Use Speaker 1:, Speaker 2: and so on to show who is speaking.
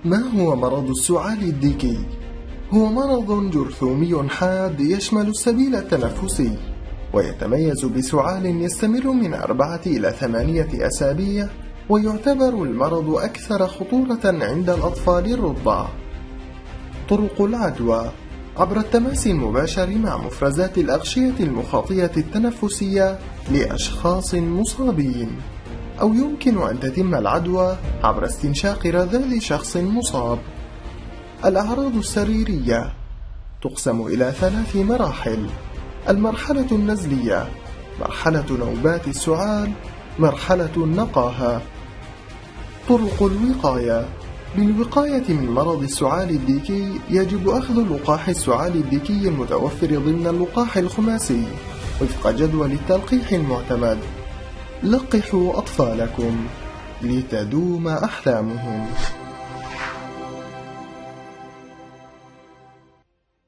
Speaker 1: ما هو مرض السعال الديكي؟ هو مرض جرثومي حاد يشمل السبيل التنفسي، ويتميز بسعال يستمر من 4 إلى 8 أسابيع، ويعتبر المرض أكثر خطورة عند الأطفال الرضع. طرق العدوى: عبر التماس المباشر مع مفرزات الأغشية المخاطية التنفسية لأشخاص مصابين، أو يمكن أن تتم العدوى عبر استنشاق رذاذ شخص مصاب. الأعراض السريرية تقسم إلى 3 مراحل: المرحلة النزلية، مرحلة نوبات السعال، مرحلة النقاهة. طرق الوقاية: للوقاية من مرض السعال الديكي يجب أخذ لقاح السعال الديكي المتوفر ضمن اللقاح الخماسي وفق جدول التلقيح المعتمد. لقحوا أطفالكم لتدوم أحلامهم.